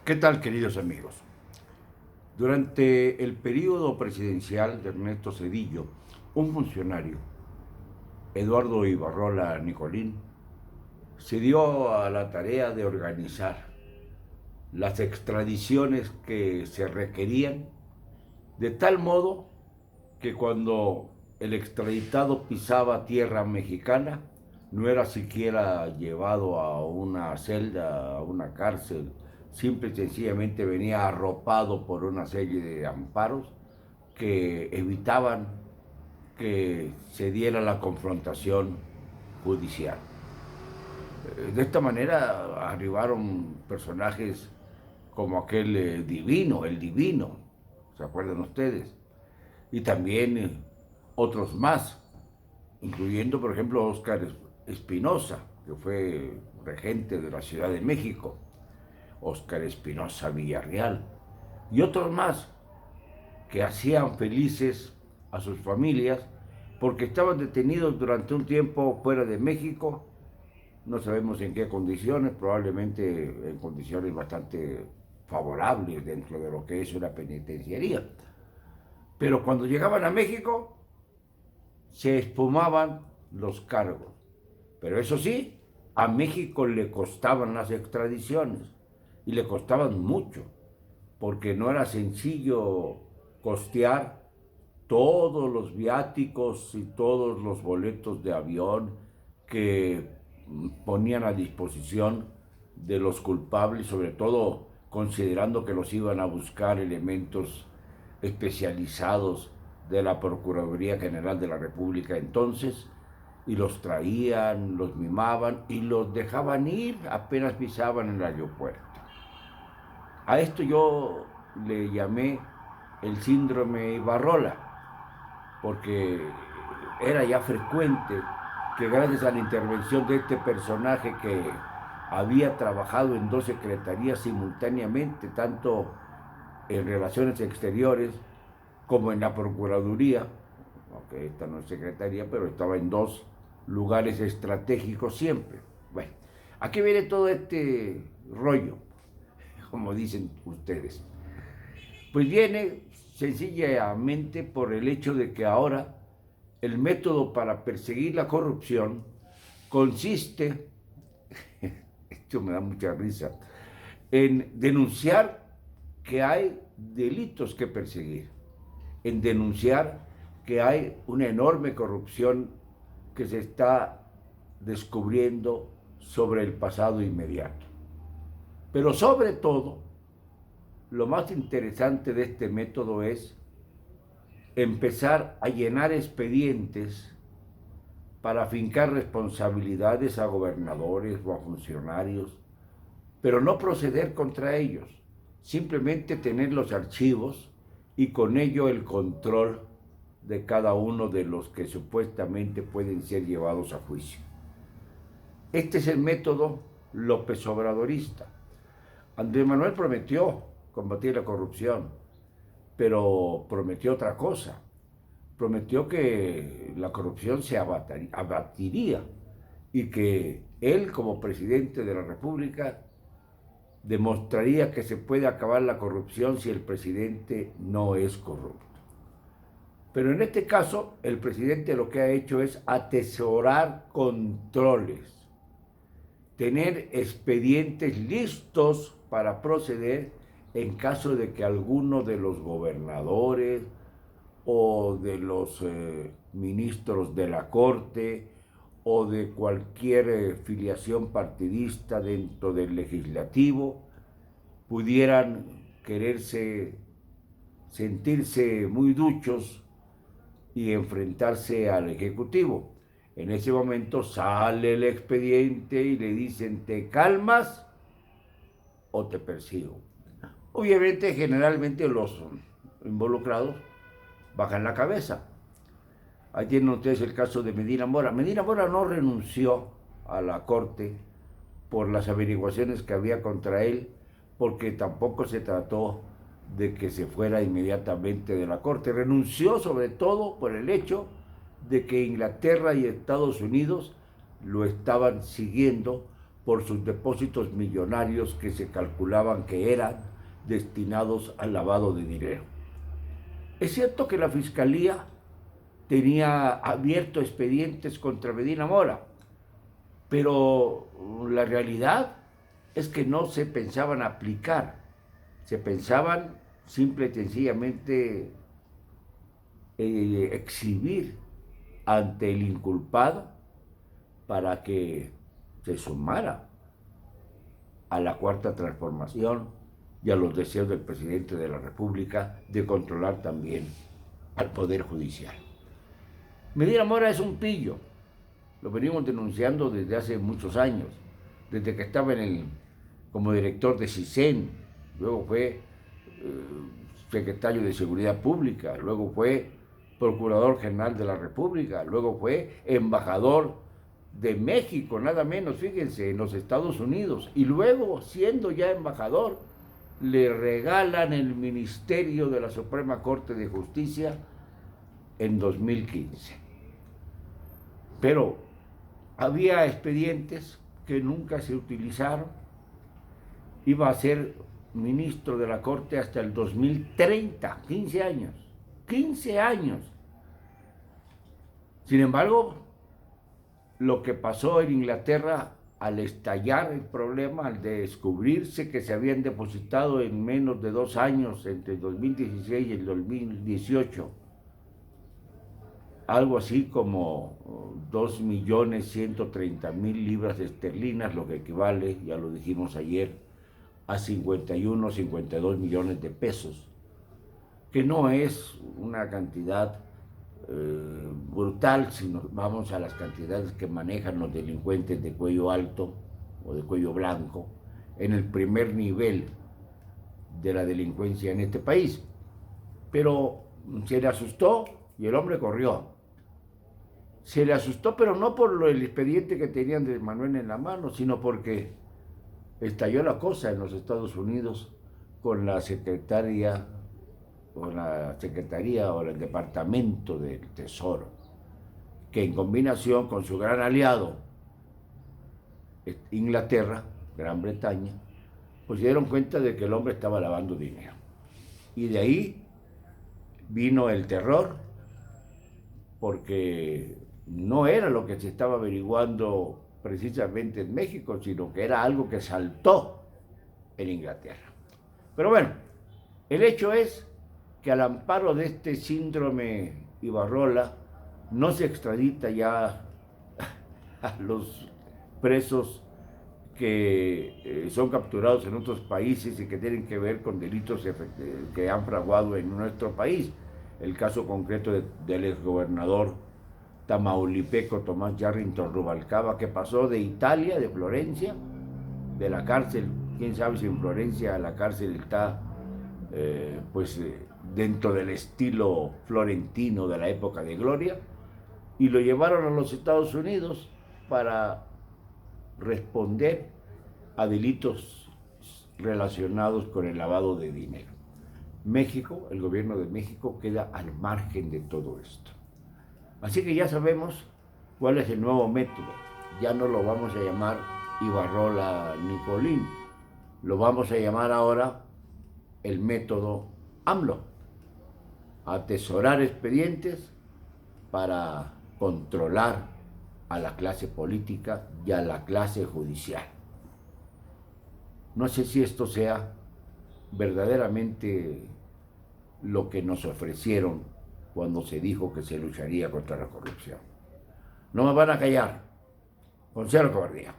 ¿Qué tal, queridos amigos? Durante el periodo presidencial de Ernesto Zedillo, un funcionario, Eduardo Ibarrola Nicolín, se dio a la tarea de organizar las extradiciones que se requerían, de tal modo que cuando el extraditado pisaba tierra mexicana, no era siquiera llevado a una celda, a una cárcel, simple y sencillamente venía arropado por una serie de amparos que evitaban que se diera la confrontación judicial. De esta manera arribaron personajes como aquel divino, el divino, ¿se acuerdan ustedes? Y también otros más, incluyendo por ejemplo Óscar Espinosa, que fue regente de la Ciudad de México, Óscar Espinosa Villarreal, y otros más que hacían felices a sus familias porque estaban detenidos durante un tiempo fuera de México, no sabemos en qué condiciones, probablemente en condiciones bastante favorables dentro de lo que es una penitenciaría. Pero cuando llegaban a México, se esfumaban los cargos. Pero eso sí, a México le costaban las extradiciones y le costaban mucho, porque no era sencillo costear todos los viáticos y todos los boletos de avión que ponían a disposición de los culpables, sobre todo considerando que los iban a buscar elementos especializados de la Procuraduría General de la República entonces, y los traían, los mimaban y los dejaban ir apenas pisaban en el aeropuerto. A esto yo le llamé el síndrome Barrola, porque era ya frecuente que gracias a la intervención de este personaje que había trabajado en dos secretarías simultáneamente, tanto en Relaciones Exteriores como en la Procuraduría, aunque esta no es secretaría, pero estaba en dos lugares estratégicos siempre. Bueno, aquí viene todo este rollo, como dicen ustedes. Pues viene sencillamente por el hecho de que ahora el método para perseguir la corrupción consiste, esto me da mucha risa, en denunciar que hay delitos que perseguir, en denunciar que hay una enorme corrupción que se está descubriendo sobre el pasado inmediato. Pero sobre todo, lo más interesante de este método es empezar a llenar expedientes para fincar responsabilidades a gobernadores o a funcionarios, pero no proceder contra ellos, simplemente tener los archivos y con ello el control de cada uno de los que supuestamente pueden ser llevados a juicio. Este es el método López Obradorista. Andrés Manuel prometió combatir la corrupción, pero prometió otra cosa. Prometió que la corrupción se abatiría y que él, como presidente de la República, demostraría que se puede acabar la corrupción si el presidente no es corrupto. Pero en este caso, el presidente lo que ha hecho es atesorar controles, tener expedientes listos para proceder en caso de que alguno de los gobernadores o de los ministros de la Corte o de cualquier filiación partidista dentro del legislativo pudieran quererse, sentirse muy duchos y enfrentarse al Ejecutivo. En ese momento sale el expediente y le dicen, ¿te calmas o te persigo? Obviamente, generalmente los involucrados bajan la cabeza. Ahí tienen ustedes el caso de Medina Mora. Medina Mora no renunció a la Corte por las averiguaciones que había contra él, porque tampoco se trató de que se fuera inmediatamente de la Corte. Renunció sobre todo por el hecho de que Inglaterra y Estados Unidos lo estaban siguiendo por sus depósitos millonarios que se calculaban que eran destinados al lavado de dinero. Es cierto que la Fiscalía tenía abierto expedientes contra Medina Mora, pero la realidad es que no se pensaban aplicar, se pensaban simple y sencillamente exhibir ante el inculpado para que se sumara a la Cuarta Transformación y a los deseos del presidente de la República de controlar también al Poder Judicial. Medina Mora es un pillo, lo venimos denunciando desde hace muchos años, desde que estaba como director de CISEN, luego fue secretario de Seguridad Pública, luego fue Procurador General de la República, luego fue embajador de México, nada menos, fíjense, en los Estados Unidos, y luego, siendo ya embajador, le regalan el ministerio de la Suprema Corte de Justicia en 2015. Pero había expedientes que nunca se utilizaron. Iba a ser ministro de la Corte hasta el 2030, 15 años. 15 años. Sin embargo, lo que pasó en Inglaterra al estallar el problema, al descubrirse que se habían depositado en menos de 2 años, entre el 2016 y el 2018, algo así como 2.130.000 libras esterlinas, lo que equivale, ya lo dijimos ayer, a 51, 52 millones de pesos, que no es una cantidad brutal si nos vamos a las cantidades que manejan los delincuentes de cuello alto o de cuello blanco en el primer nivel de la delincuencia en este país. Pero se le asustó y el hombre corrió. Se le asustó, pero no por el expediente que tenía Andrés Manuel en la mano, sino porque estalló la cosa en los Estados Unidos con la Secretaría o el Departamento del Tesoro, que en combinación con su gran aliado, Inglaterra, Gran Bretaña, pues se dieron cuenta de que el hombre estaba lavando dinero. Y de ahí vino el terror, porque no era lo que se estaba averiguando precisamente en México, sino que era algo que saltó en Inglaterra. Pero bueno, el hecho es que al amparo de este síndrome Ibarrola no se extradita ya a los presos que son capturados en otros países y que tienen que ver con delitos que han fraguado en nuestro país. El caso concreto del exgobernador tamaulipeco Tomás Yarrington Rubalcaba, que pasó de Italia, de Florencia, de la cárcel, quién sabe si en Florencia la cárcel está dentro del estilo florentino de la época de Gloria, y lo llevaron a los Estados Unidos para responder a delitos relacionados con el lavado de dinero. México, el gobierno de México, queda al margen de todo esto. Así que ya sabemos cuál es el nuevo método. Ya no lo vamos a llamar Ibarrola Nicolín, lo vamos a llamar ahora el método AMLO. Atesorar expedientes para controlar a la clase política y a la clase judicial. No sé si esto sea verdaderamente lo que nos ofrecieron cuando se dijo que se lucharía contra la corrupción. No me van a callar, con cero cobardía.